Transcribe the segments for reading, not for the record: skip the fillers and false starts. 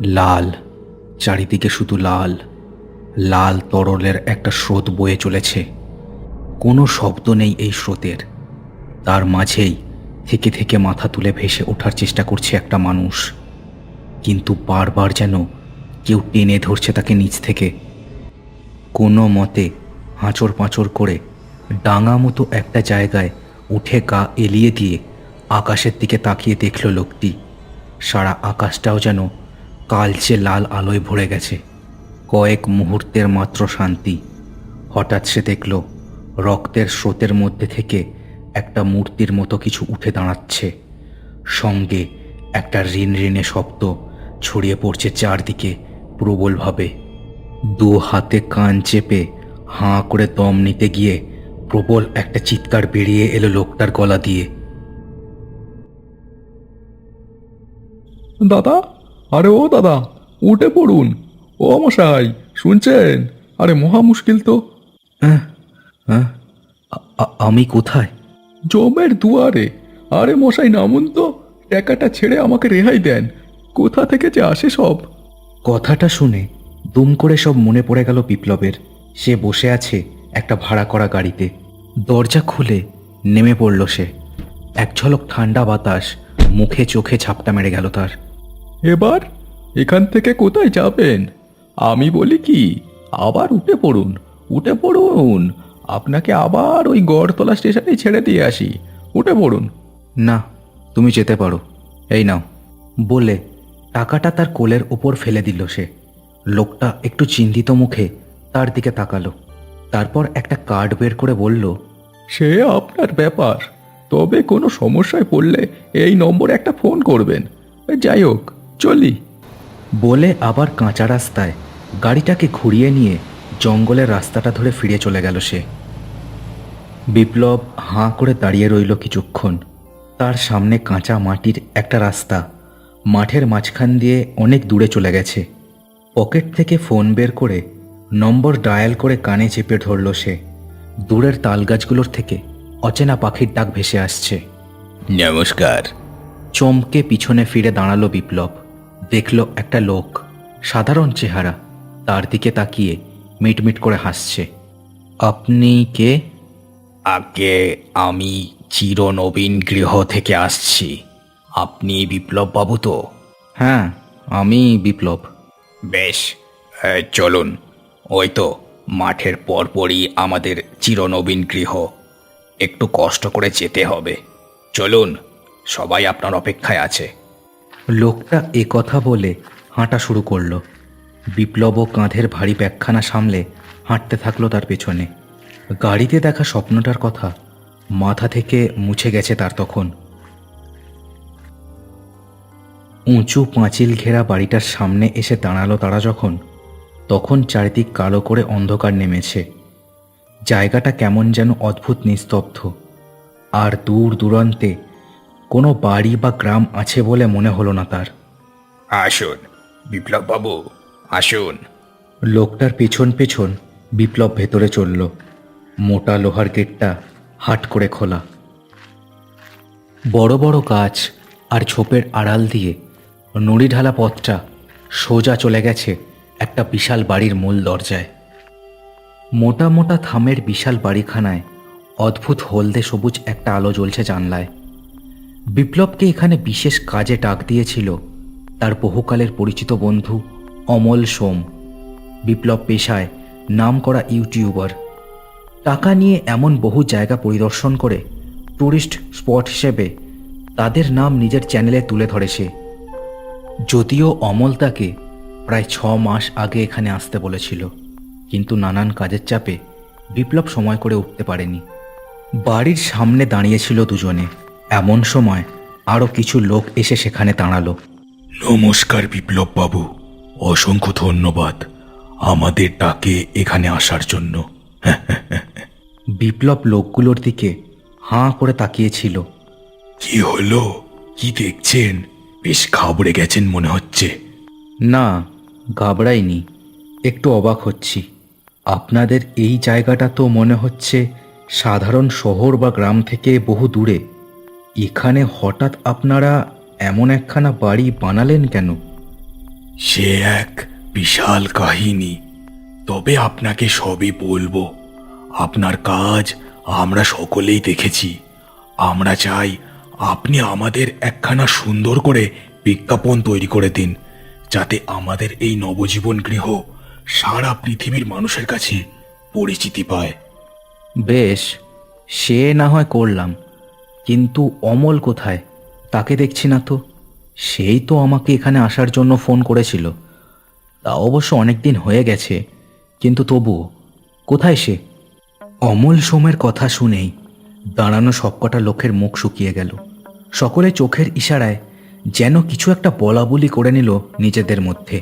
লাল, চারিদিকে শুধু লাল। লাল তরলের একটা স্রোত বয়ে চলেছে। কোনো শব্দ নেই এই স্রোতের। তার মাঝেই থেকে থেকে মাথা তুলে ভেসে ওঠার চেষ্টা করছে একটা মানুষ, কিন্তু বারবার যেন কেউ টেনে ধরছে তাকে নিচ থেকে। কোনো মতে হাঁচড় পাঁচড় করে ডাঙা মতো একটা জায়গায় উঠে গা এলিয়ে দিয়ে আকাশের দিকে তাকিয়ে দেখল লোকটি। সারা আকাশটাও যেন কালচে লাল আলোয় ভরে গেছে। কয়েক মুহূর্তের মাত্র শান্তি। হঠাৎ সে দেখল রক্তের স্রোতের মধ্যে থেকে একটা মূর্তির মতো কিছু উঠে দাঁড়াচ্ছে। সঙ্গে একটা রিনরিনে শব্দ ছড়িয়ে পড়ছে চারদিকে প্রবলভাবে। দু হাতে কান চেপে হাঁ করে দম নিতে গিয়ে প্রবল একটা চিৎকার বেরিয়ে এলো লোকটার গলা দিয়ে। দাদা, আরে ও দাদা, উঠে পড়ুন। ও মশাই, শুনছেন? আরে মহা মুশকিল তো। হ্যাঁ, হ্যাঁ, আমি কোথায়? জমের দুয়ারে। আরে মশাই, নামুন তো। টাকাটা ছেড়ে আমাকে রেহাই দেন। কোথা থেকে যে আসে সব। কথাটা শুনে দুম করে সব মনে পড়ে গেল বিপ্লবের। সে বসে আছে একটা ভাড়া করা গাড়িতে। দরজা খুলে নেমে পড়ল সে। এক ঝলক ঠান্ডা বাতাস মুখে চোখে ঝাপটা মেরে গেল তার। এবার এখান থেকে কোথায় যাবেন? আমি বলি কি, আবার উঠে পড়ুন। উঠে পড়ুন, আপনাকে আবার ওই গড়তলা স্টেশনে ছেড়ে দিয়ে আসি। উঠে পড়ুন। না, তুমি যেতে পারো, এই নাও বলে টাকাটা তার কোলের ওপর ফেলে দিল সে। লোকটা একটু চিন্তিত মুখে তার দিকে তাকালো, তারপর একটা কার্ড বের করে বলল, সে আপনার ব্যাপার, তবে কোনো সমস্যায় পড়লে এই নম্বরে একটা ফোন করবেন। যাই হোক, চলি। বলে আবার কাঁচা রাস্তায় গাড়িটাকে ঘুরিয়ে নিয়ে জঙ্গলের রাস্তাটা ধরে ফিরে চলে গেল সে। বিপ্লব হাঁ করে দাঁড়িয়ে রইল কিছুক্ষণ। তার সামনে কাঁচা মাটির একটা রাস্তা মাঠের মাঝখান দিয়ে অনেক দূরে চলে গেছে। পকেট থেকে ফোন বের করে নম্বর ডায়াল করে কানে চেপে ধরল সে। দূরের তালগাছগুলোর থেকে অচেনা পাখির ডাক ভেসে আসছে। নমস্কার। চমকে পিছনে ফিরে দাঁড়ালো বিপ্লব। দেখল একটা লোক, সাধারণ চেহারা, তার দিকে তাকিয়ে মিটমিট করে হাসছে। আপনি কে? আগে আমি চিরনবীন গৃহ থেকে আসছি। আপনি বিপ্লব বাবু তো? হ্যাঁ, আমি বিপ্লব। বেশ, চলুন। ওই তো মাঠের পরপরই আমাদের চিরনবীন গৃহ। একটু কষ্ট করে যেতে হবে। চলুন, সবাই আপনার অপেক্ষায় আছে। লোকটা এ কথা বলে হাঁটা শুরু করলো। বিপ্লবও কাঁধের ভারী ব্যাগখানা সামলে হাঁটতে থাকলো তার পেছনে। গাড়িতে দেখা স্বপ্নটার কথা মাথা থেকে মুছে গেছে তার তখন। উঁচু পাঁচিল ঘেরা বাড়িটার সামনে এসে দাঁড়ালো তারা যখন, তখন চারিদিক কালো করে অন্ধকার নেমেছে। জায়গাটা কেমন যেন অদ্ভুত নিস্তব্ধ। আর দূর দূরান্তে কোনো বাড়ি বা গ্রাম আছে বলে মনে হলো না তার। আসুন বিপ্লব বাবু, আসুন। লোকটার পেছন পেছন বিপ্লব ভেতরে চলল। মোটা লোহার গেটটা হাট করে খোলা। বড় বড় গাছ আর ঝোপের আড়াল দিয়ে নুড়ি ঢালা পথটা সোজা চলে গেছে একটা বিশাল বাড়ির মূল দরজায়। মোটা মোটা থামের বিশাল বাড়িখানায় অদ্ভুত হলদে সবুজ একটা আলো জ্বলছে জানলায়। বিপ্লবকে এখানে বিশেষ কাজে ডাক দিয়েছিল তার বহুকালের পরিচিত বন্ধু অমল সোম। বিপ্লব পেশায় নামকরা ইউটিউবার। টাকা নিয়ে এমন বহু জায়গা পরিদর্শন করে টুরিস্ট স্পট হিসেবে তাদের নাম নিজের চ্যানেলে তুলে ধরে সে। যদিও অমল তাকে প্রায় 6 মাস আগে এখানে আসতে বলেছিল, কিন্তু নানান কাজের চাপে বিপ্লব সময় করে উঠতে পারেনি। বাড়ির সামনে দাঁড়িয়েছিল দুজনে। এমন সময় আরও কিছু লোক এসে সেখানে দাঁড়ালো। নমস্কার বিপ্লব বাবু, অসংখ্য ধন্যবাদ আমাদের ডাকে এখানে আসার জন্য। বিপ্লব লোকগুলোর দিকে হাঁ করে তাকিয়েছিল। কি হলো? কি দেখছেন? বেশ ঘাবড়ে গেছেন মনে হচ্ছে। না, ঘাবড়াইনি, একটু অবাক হচ্ছি। আপনাদের এই জায়গাটা তো মনে হচ্ছে সাধারণ শহর বা গ্রাম থেকে বহু দূরে। এখানে হঠাৎ আপনারা এমন একখানা বাড়ি বানালেন কেন? সে এক বিশাল কাহিনী, তবে আপনাকে সবই বলবো। আপনার কাজ আমরা সকলেই দেখেছি। আমরা চাই আপনি আমাদের একখানা সুন্দর করে বিজ্ঞাপন তৈরি করে দিন, যাতে আমাদের এই নবজীবন গৃহ সারা পৃথিবীর মানুষের কাছে পরিচিতি পায়। বেশ, সে না হয় করলাম, কিন্তু অমল কোথায়? তাকে দেখছি না তো। সেই তো আমাকে এখানে আসার জন্য ফোন করেছিল। তা অবশ্য অনেক দিন হয়ে গেছে, কিন্তু তবুও কোথায় সে? অমল সোমের কথা শুনেই দাঁড়ানো সবকটা লোকের মুখ শুকিয়ে গেল। সকলে চোখের ইশারায় যেন কিছু একটা বলা বলি করে নিল নিজেদের মধ্যে।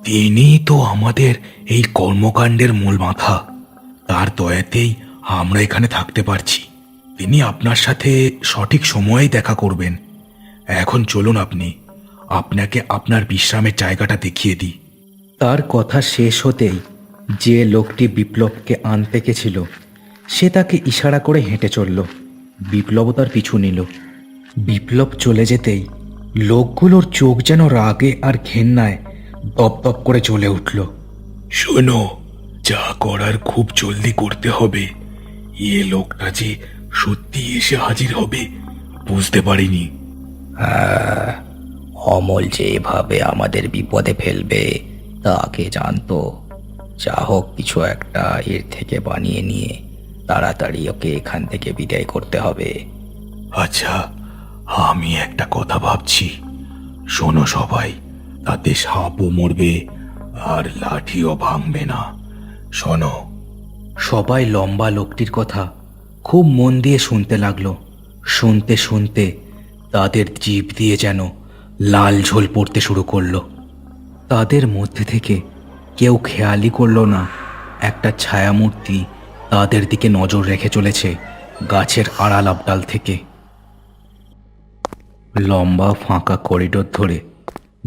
তিনি তো আমাদের এই কর্মকাণ্ডের মূল মাথা। তার দয়াতেই আমরা এখানে থাকতে পারছি। তিনি আপনার সাথে সঠিক সময়েই দেখা করবেন। এখন চলুন, আপনাকে আপনার বিশ্রামের জায়গাটা দেখিয়ে দিই। তার কথা শেষ হতেই যে লোকটি বিপ্লবকে আনতে গেছিল সে তাকে ইশারা করে হেঁটে চলল। বিপ্লবও তার পিছু নিল। বিপ্লব চলে যেতেই লোকগুলোর চোখ যেন রাগে আর ঘেন্নায় দপদপ করে জ্বলে উঠল। শোনো, যা করার খুব জলদি করতে হবে। এ লোকটা যে সত্যি এসে হাজির হবে বুঝতে পারিনি। অমল যে এভাবে আমাদের বিপদে ফেলবে তাকে জানতো। যা হোক, কিছু একটা এর থেকে বানিয়ে নিয়ে তাড়াতাড়ি ওকে এখান থেকে বিদায় করতে হবে। আচ্ছা, আমি একটা কথা ভাবছি। শোনো সবাই, তাতে সাপও মরবে আর লাঠিও ভাঙবে না। শোনো। সবাই লম্বা লোকটির কথা খুব মন দিয়ে শুনতে লাগলো। শুনতে শুনতে তাদের জিভ দিয়ে যেন লাল ঝোল পড়তে শুরু করলো। তাদের মধ্যে থেকে কেউ খেয়ালই করলো না একটা ছায়ামূর্তি তাদের দিকে নজর রেখে চলেছে গাছের আড়াল আবডাল থেকে। লম্বা ফাঁকা করিডোর ধরে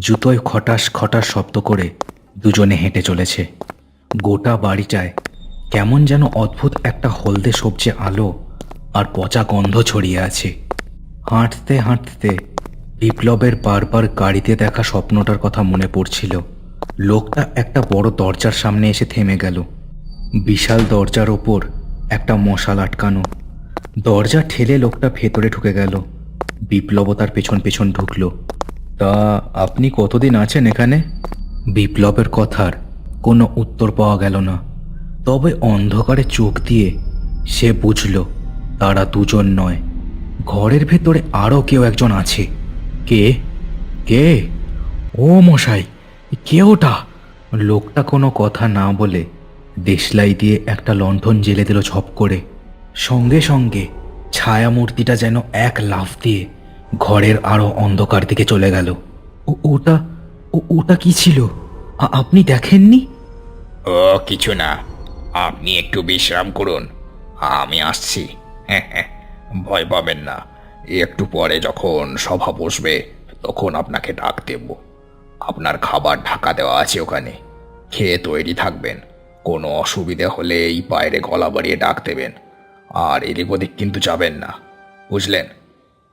জুতোয় খটাস খটাস শব্দ করে দুজনে হেঁটে চলেছে। গোটা বাড়িটায় কেমন যেন অদ্ভুত একটা হলদে সবজে আলো আর পচা গন্ধ ছড়িয়ে আছে। হাঁটতে হাঁটতে বিপ্লবের বারবার গাড়িতে দেখা স্বপ্নটার কথা মনে পড়ছিল। লোকটা একটা বড় দরজার সামনে এসে থেমে গেল। বিশাল দরজার ওপর একটা মশাল আটকানো। দরজা ঠেলে লোকটা ভেতরে ঢুকে গেল। বিপ্লবও তার পেছন পেছন ঢুকলো। তা আপনি কতদিন আছেন এখানে? বিপ্লবের কথার কোনো উত্তর পাওয়া গেল না। তবে অন্ধকারে চোখ দিয়ে সে বুঝল তারা দুজন নয়, ঘরের ভেতরে আরও কেউ একজন আছে। কে? কে? ও মশাই, কে ওটা? লোকটা কোনো কথা না বলে দেশলাই দিয়ে একটা লণ্ঠন জ্বেলে দিল ঝপ করে। সঙ্গে সঙ্গে ছায়ামূর্তিটা যেন এক লাফ দিয়ে ঘরের আরো অন্ধকার দিকে চলে গেল। ওটা কি ছিল? আপনি দেখেননি? ও কিছু না, আপনি একটু বিশ্রাম করুন, আমি আসছি। ভয় পাবেন না, একটু পরে যখন সভা বসবে তখন আপনাকে ডাক দেব। আপনার খাবার ঢাকা দেওয়া আছে ওখানে, খেয়ে তৈরি থাকবেন। কোনো অসুবিধে হলে এই বাইরে গলা বাড়িয়ে ডাক দেবেন, আর এদিক ওদিক কিন্তু যাবেন না, বুঝলেন?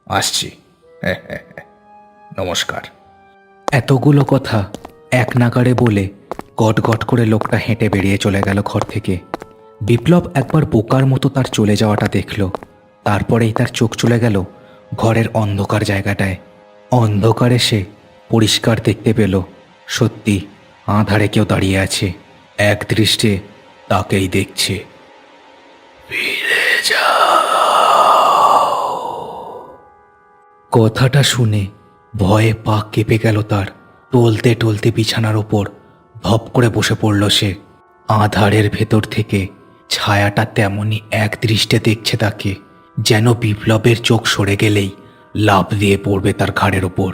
আসছি। নমস্কার। এতগুলো কথা এক নাগাড়ে বলে গট গট করে লোকটা হেঁটে বেরিয়ে চলে গেল ঘর থেকে। বিপ্লব একবার বোকার মতো তার চলে যাওয়াটা দেখল। তারপরেই তার চোখ চলে গেল ঘরের অন্ধকার জায়গাটায়। অন্ধকারে সে পরিষ্কার দেখতে পেল সত্যি আঁধারে কেউ দাঁড়িয়ে আছে, এক দৃষ্টে তাকেই দেখছে। কথাটা শুনে ভয়ে পা কেঁপে গেল তার। টলতে টলতে বিছানার ওপর ধপ করে বসে পড়ল সে। আঁধারের ভেতর থেকে ছায়াটা তেমনি এক দৃষ্টে দেখছে তাকে, যেন বিপ্লবের চোখ সরে গেলেই লাফ দিয়ে পড়বে তার ঘাড়ের ওপর।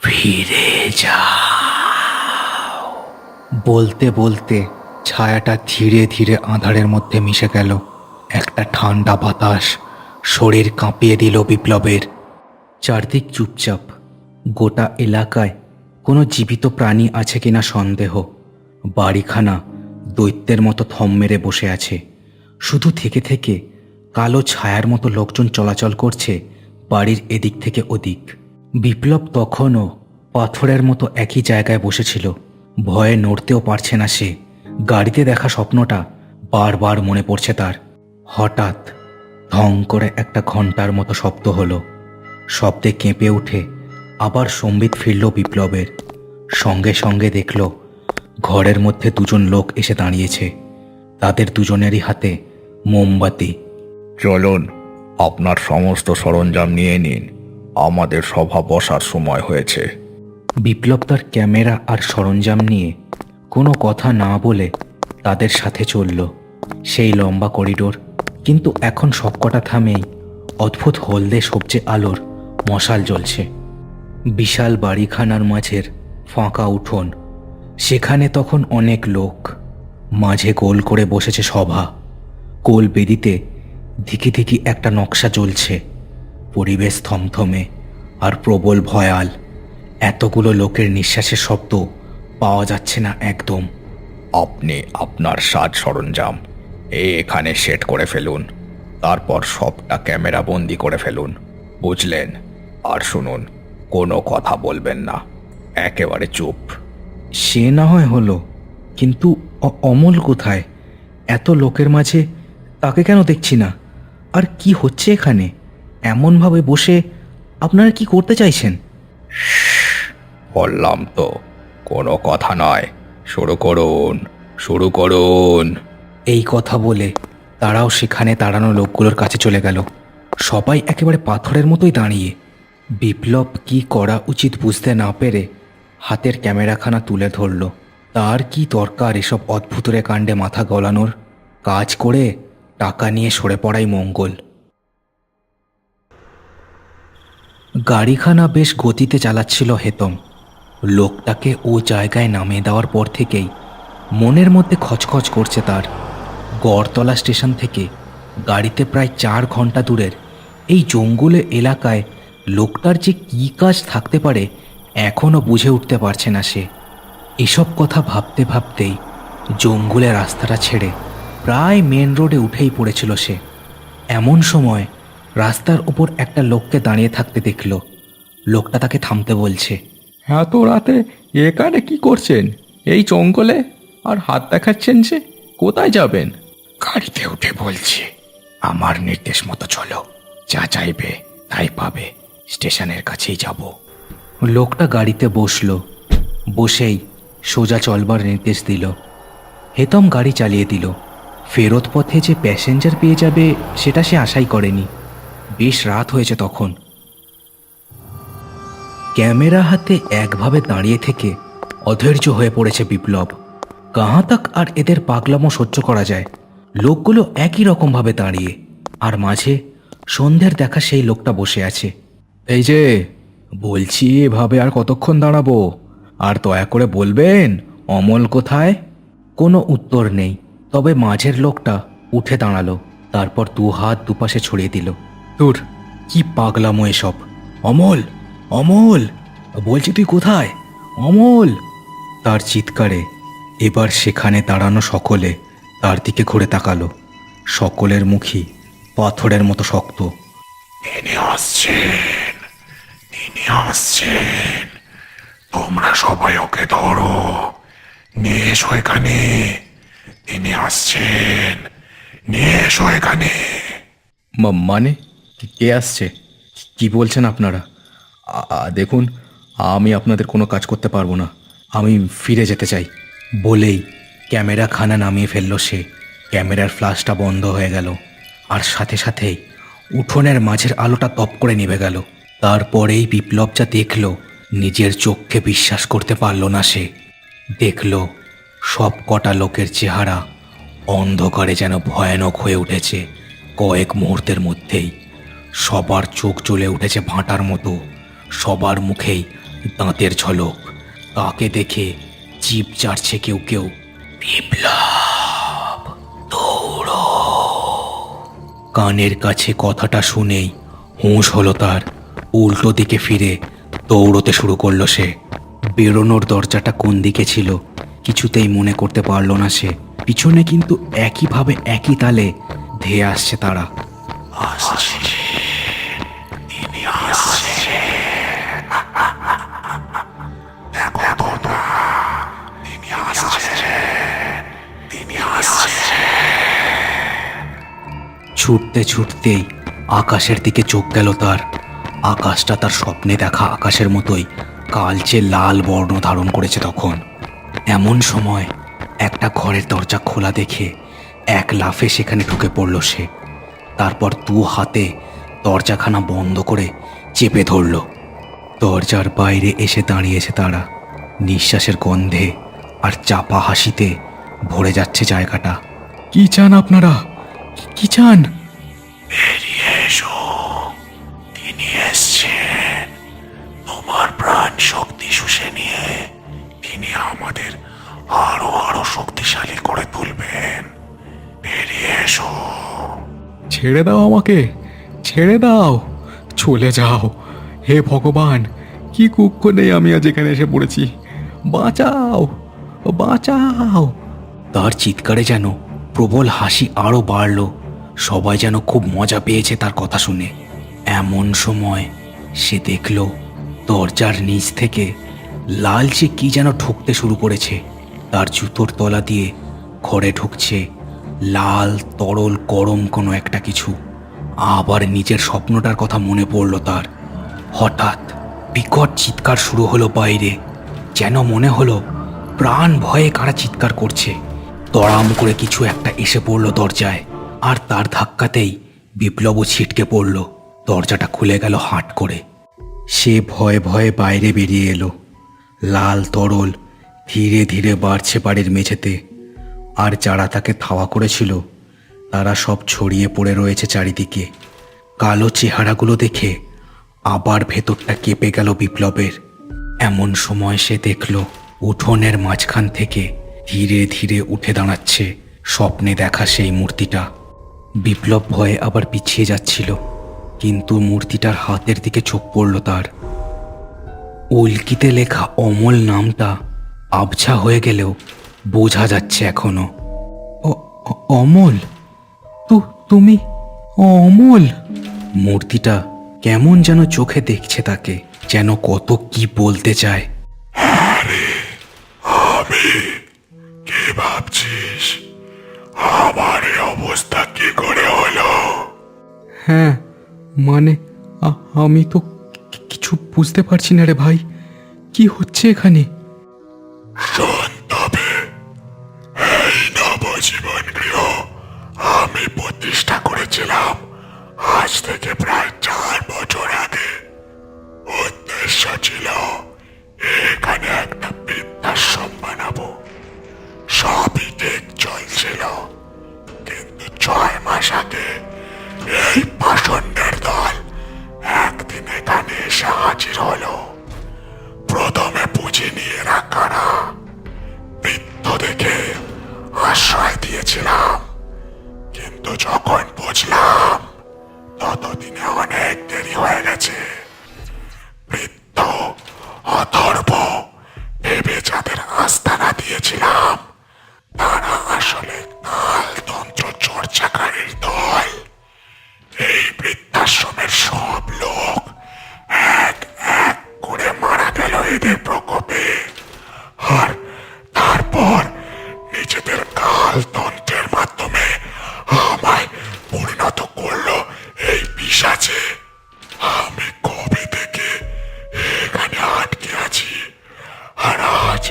ফিরে যাও বলতে বলতে ছায়াটা ধীরে ধীরে আঁধারের মধ্যে মিশে গেল। একটা ঠান্ডা বাতাস শরীর কাঁপিয়ে দিল বিপ্লবের। চারদিক চুপচাপ। গোটা এলাকায় কোনো জীবিত প্রাণী আছে কিনা সন্দেহ। বাড়িখানা দৈত্যের মতো থম মেরে বসে আছে। শুধু থেকে থেকে কালো ছায়ার মতো লোকজন চলাচল করছে বাড়ির এদিক থেকে ওদিক। বিপ্লব তখনও পাথরের মতো একই জায়গায় বসেছিল। ভয়ে নড়তেও পারছে না সে। গাড়িতে দেখা স্বপ্নটা বারবার মনে পড়ছে তার। হঠাৎ ধং করে একটা ঘন্টার মতো শব্দ হলো। শব্দে কেঁপে উঠে আবার সম্বিত ফিরল বিপ্লবের। সঙ্গে সঙ্গে দেখল ঘরের মধ্যে দুজন লোক এসে দাঁড়িয়েছে। তাদের দুজনেরই হাতে মোমবাতি। চলুন, আপনার সমস্ত সরঞ্জাম নিয়ে নিন, আমাদের সভা বসার সময় হয়েছে। বিপ্লব তার ক্যামেরা আর সরঞ্জাম নিয়ে কোনো কথা না বলে তাদের সাথে চলল। সেই লম্বা করিডোর, কিন্তু এখন সবকটা থামেই অদ্ভুত হলদে সবজে আলোর মশাল জ্বলছে। বিশাল বাড়িখানার মাঝের ফাঁকা উঠোন, সেখানে তখন অনেক লোক। মাঝে গোল করে বসেছে সভা। কোল বেদিতে ধিকি ধিকি একটা নকশা জ্বলছে। পরিবেশ থমথমে আর প্রবল ভয়াল। এতগুলো লোকের নিঃশ্বাসের শব্দ পাওয়া যাচ্ছে না একদম। আপনি আপনার সাজ সরঞ্জাম এখানে সেট করে ফেলুন, তারপর সবটা ক্যামেরা বন্দি করে ফেলুন, বুঝলেন? আর শুনুন, কোনো কথা বলবেন না, একেবারে চুপ। সে না হয় হলো, কিন্তু অমল কোথায়? এত লোকের মাঝে তাকে কেন দেখছি না? আর কি হচ্ছে এখানে? এমনভাবে বসে আপনারা কি করতে চাইছেন? বললাম তো, কোনো কথা নয়, শুরু করুন, শুরু করুন। এই কথা বলে তারাও সেখানে দাঁড়ানো লোকগুলোর কাছে চলে গেল। সবাই একেবারে পাথরের মতোই দাঁড়িয়ে। বিপ্লব কি করা উচিত বুঝতে না পেরে হাতের ক্যামেরাখানা তুলে ধরল। তার কি দরকার এসব অদ্ভুতরে কাণ্ডে মাথা গলানোর? কাজ করে টাকা নিয়ে সরে পড়াই মঙ্গল। গাড়িখানা বেশ গতিতে চালাচ্ছিল হেতম। লোকটাকে ও জায়গায় নামিয়ে দেওয়ার পর থেকেই মনের মধ্যে খচখচ করছে তার। গড়তলা স্টেশন থেকে গাড়িতে প্রায় 4 ঘন্টা দূরের এই জঙ্গলে এলাকায় লোকটার যে কী কাজ থাকতে পারে এখনও বুঝে উঠতে পারছে না সে। এসব কথা ভাবতে ভাবতেই জঙ্গলের রাস্তাটা ছেড়ে প্রায় মেন রোডে উঠেই পড়েছিল সে। এমন সময় রাস্তার উপর একটা লোককে দাঁড়িয়ে থাকতে দেখল। লোকটা তাকে থামতে বলছে। এত রাতে এখানে কি করছেন এই জঙ্গলে? আর হাত দেখাচ্ছেন যে, কোথায় যাবেন? গাড়িতে উঠে বলছি, আমার নির্দেশ মতো চলো, যা চাইবে তাই পাবে, স্টেশনের কাছেই যাব। লোকটা গাড়িতে বসলো। বসেই সোজা চলবার নির্দেশ দিল। হেতম গাড়ি চালিয়ে দিল। ফেরত পথে যে প্যাসেঞ্জার পেয়ে যাবে সেটা সে আশাই করেনি। বেশ রাত হয়েছে তখন। ক্যামেরা হাতে একভাবে দাঁড়িয়ে থেকে অধৈর্য হয়ে পড়েছে বিপ্লব। কাহা তাক আর এদের পাগলামো সহ্য করা যায়? লোকগুলো একই রকমভাবে দাঁড়িয়ে, আর মাঝে সন্ধ্যের দেখা সেই লোকটা বসে আছে। এই যে বলছি, এভাবে আর কতক্ষণ দাঁড়াবো? আর দয়া করে বলবেন অমল কোথায়? কোনো উত্তর নেই। তবে মাঝের লোকটা উঠে দাঁড়ালো, তারপর 2 হাত দুপাশে ছড়িয়ে দিল। দূর, কি পাগলামো এসব! অমল, অমল, বলছি তুই কোথায়? অমল! তার চিৎকারে এবার সেখানে দাঁড়ানো সকলে তার দিকে ঘুরে তাকালো। সকলের মুখই পাথরের মতো শক্ত। তিনি আসছেন, তিনি আসছেন, তোমরা সবাই ওকে ধরো, নিয়ে এসো এখানে, তিনি আসছেন, নিয়ে এসো এখানে। মানে কে আসছে? কি বলছেন আপনারা? দেখুন, আমি আপনাদের কোনো কাজ করতে পারবো না, আমি ফিরে যেতে চাই। বলেই ক্যামেরা খানা নামিয়ে ফেলল সে। ক্যামেরার ফ্ল্যাশটা বন্ধ হয়ে গেল, আর সাথে সাথেই উঠোনের মাঝের আলোটা তপ করে নিভে গেল। তারপরেই বিপ্লব যা দেখল নিজের চোখকে বিশ্বাস করতে পারল না সে। দেখল সব কটা লোকের চেহারা অন্ধকারে যেন ভয়ানক হয়ে উঠেছে। কয়েক মুহূর্তের মধ্যেই সবার চোখ জ্বলে উঠেছে ভাঁটার মতো। সবার মুখেই দাঁতের ঝলক। তাকে দেখে জিভ চাটছে কেউ কেউ। বিপ্লব, দৌড়ো! কানের কাছে কথাটা শুনেই হুঁশ হলো তার। উল্টো দিকে ফিরে দৌড়তে শুরু করলো সে। বেরোনোর দরজাটা কোন দিকে ছিল কিছুতেই মনে করতে পারল না সে। পিছনে কিন্তু একইভাবে একই তালে ধেয়ে আসছে তারা। ছুটতে ছুটতেই আকাশের দিকে চোখ গেল তার। আকাশটা তার স্বপ্নে দেখা আকাশের মতোই কালচে লাল বর্ণ ধারণ করেছে তখন। এমন সময় একটা ঘরের দরজা খোলা দেখে এক লাফে সেখানে ঢুকে পড়ল সে। তারপর দু হাতে দরজাখানা বন্ধ করে চেপে ধরল। দরজার বাইরে এসে দাঁড়িয়েছে তারা। নিঃশ্বাসের গন্ধে আর চাপা হাসিতে ভরে যাচ্ছে জায়গাটা। কি চান আপনারা? কি চান? বেরিয়ে এসো, তিনি এসছেন। তোমার প্রাণ শক্তি শুষে নিয়ে তিনি আমাদের আরো আরো শক্তিশালী করে তুলবেন। বেরিয়ে এসো। ছেড়ে দাও আমাকে, ছেড়ে দাও, চলে যাও। হে ভগবান, কি কুক্ষণেই আমি আজ এখানে এসে পড়েছি। বাঁচাও, বাঁচাও। তার চিৎকারে যেন প্রবল হাসি আরো বাড়ল। সবাই যেন খুব মজা পেয়েছে তার কথা শুনে। এমন সময় সে দেখল দরজার নিচ থেকে লালচে কি যেন ঢুকতে শুরু করেছে। তার জুতোর তলা দিয়ে ঘরে ঢুকছে লাল তরল গরম কোনো একটা কিছু। আবার নিজের স্বপ্নটার কথা মনে পড়ল তার। হঠাৎ বিকট চিৎকার শুরু হলো বাইরে। যেন মনে হলো প্রাণ ভয়ে কারা চিৎকার করছে। তড়াম করে কিছু একটা এসে পড়ল দরজায়, আর তার ধাক্কাতেই বিপ্লবও ছিটকে পড়ল। দরজাটা খুলে গেল হাট করে। সে ভয়ে ভয়ে বাইরে বেরিয়ে এলো। লাল তরল ধীরে ধীরে বাড়ছে বাড়ির মেঝেতে। আর যারা তাকে ধাওয়া করেছিল তারা সব ছড়িয়ে পড়ে রয়েছে চারিদিকে। কালো চেহারাগুলো দেখে আবার ভেতরটা কেঁপে গেল বিপ্লবের। এমন সময় সে দেখল উঠোনের মাঝখান থেকে ধীরে ধীরে উঠে দাঁড়াচ্ছে স্বপ্নে দেখা সেই মূর্তিটা। বিপ্লব ভয়ে আবার পিছিয়ে যাচ্ছিল, কিন্তু মূর্তিটার হাতের দিকে চোখ পড়ল তার। উল্কিতে লেখা অমল নামটা আবছা হয়ে গেলেও বোঝা যাচ্ছে এখনো। অমল, তুমি অমল? মূর্তিটা কেমন যেন চোখে দেখছে তাকে, যেন কত কি বলতে চায়। আমি কি ভাবছিস? আমার এই অবস্থা কি করে হলো? হ্যাঁ, মানে আমি তো কিছু বুঝতে পারছি না রে ভাই। কি হচ্ছে এখানে? শোন তবে, এই নবজীবন গৃহ আমি প্রতিষ্ঠা করেছিলাম আজ থেকে প্রায় 4 বছর আগে। উদ্দেশ্য ছিল এখানে একটা বৃদ্ধাশ্রম বানাবো। সবই ঠিক চলছিল, কিন্তু 6 মাস আগে এই পাষণ্ডের দল একদিন এখানে এসে হাজির হলো। প্রথমে বুঝিনি এরা কারা। বৃদ্ধ দেখে আশ্রয় দিয়েছিলাম, কিন্তু যখন বুঝলাম ততদিনে অনেক দেরি হয়ে গেছে। বৃদ্ধ অথর্ব ভেবে যাদের আস্তানা দিয়েছিলাম তারা আসলে কালতন্ত্র চর্চাকারীর দল। এই বৃদ্ধাশ্রমের সব লোক এক এক করে মারা গেল এদের প্রকোপে। আর তারপর নিজেদের কালতন্ত্রের মাধ্যমে আমায় পরিণত করলো এই পিশাচে। আমি কবে থেকে এখানে আটকে আছি, আর আজ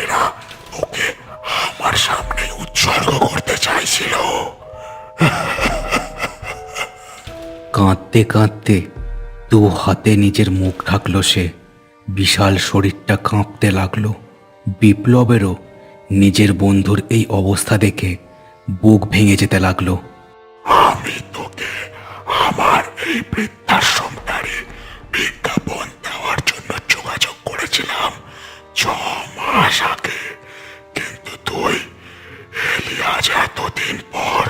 এরা ওকে আমার সামনে উৎসর্গ করতে চাইছিল। কাঁদতে কাঁদতে দু হাতে নিজের মুখ ঢাকল সে। বিশাল শরীরটা কাঁপতে লাগলো। বিপ্লবেরও নিজের বন্ধুর এই অবস্থা দেখে বুক ভেঙে যেতে লাগলো। আমি তোকে আমার এই বৃদ্ধাশ্রমটারে বিজ্ঞাপন দেওয়ার জন্য যোগাযোগ করেছিলাম 6 মাস আগে, কিন্তু তুই এলি আজ এতদিন পর।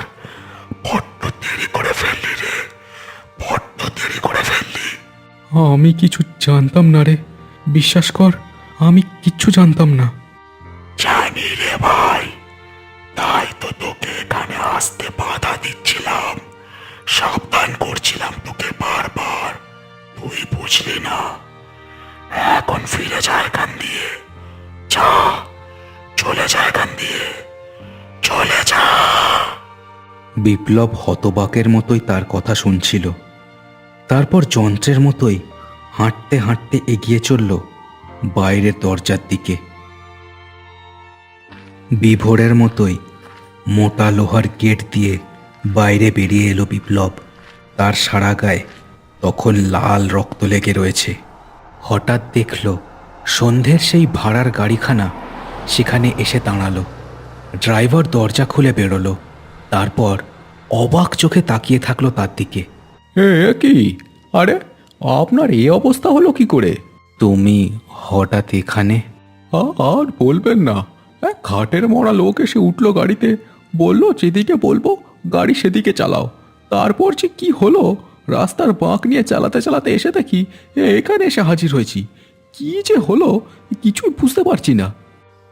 বড্ড দেরি করে ফেললি রে, বড্ড দেরি করে ফেললি। আমি কিছু জানতাম না রে, বিশ্বাস কর, আমি কিচ্ছু জানতাম না। জানি রে ভাই, তাই তো তোকে এখানে আসতে বাধা দিচ্ছিলাম, সাবধান করছিলাম তোকে বারবার। তুই বুঝলি না। এখন ফিরে যা এখান দিয়ে, যা, চলে যা এখান দিয়ে, চলে যা। বিপ্লব হতবাকের মতোই তার কথা শুনছিল। তারপর যন্ত্রের মতোই হাঁটতে হাঁটতে এগিয়ে চলল বাইরের দরজার দিকে। বিভোরের মতোই মোটা লোহার গেট দিয়ে বাইরে বেরিয়ে এলো বিপ্লব। তার সারা গায়ে তখন লাল রক্ত লেগে রয়েছে। হঠাৎ দেখল সন্ধ্যের সেই ভাড়ার গাড়িখানা সেখানে এসে দাঁড়ালো। ড্রাইভার দরজা খুলে বেরোলো। তারপর অবাক চোখে তাকিয়ে থাকলো তার দিকে। এ কি? আরে আপনার এই অবস্থা হলো কি করে? তুমি হঠাৎ এখানে? আর বলবেন না, এক ঘাটের মরা লোক এসে উঠলো গাড়িতে, বলল যেদিকে বলবো গাড়ি সেদিকে চালাও। তারপর যে কি হলো, রাস্তার বাঁক নিয়ে চালাতে চালাতে এসে দেখি এখানে এসে হাজির হয়েছি। কি যে হলো কিছুই বুঝতে পারছি না।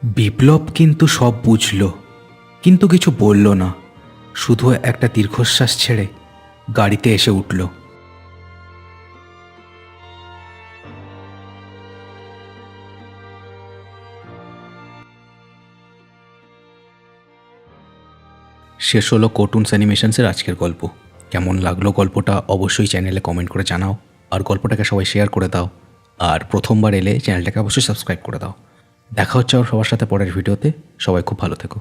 বিপ্লব কিন্তু সব বুঝল, কিন্তু কিছু বলল না। শুধু একটা দীর্ঘশ্বাস ছেড়ে গাড়িতে এসে উঠল। শেষ হলো কার্টুনস অ্যানিমেশনসের আজকের গল্প। কেমন লাগলো গল্পটা অবশ্যই চ্যানেলে কমেন্ট করে জানাও, আর গল্পটাকে সবাই শেয়ার করে দাও, আর প্রথমবার এলে চ্যানেলটাকে অবশ্যই সাবস্ক্রাইব করে দাও। দেখা হচ্ছে আর সবার সাথে পরের ভিডিওতে। সবাই খুব ভালো থেকো।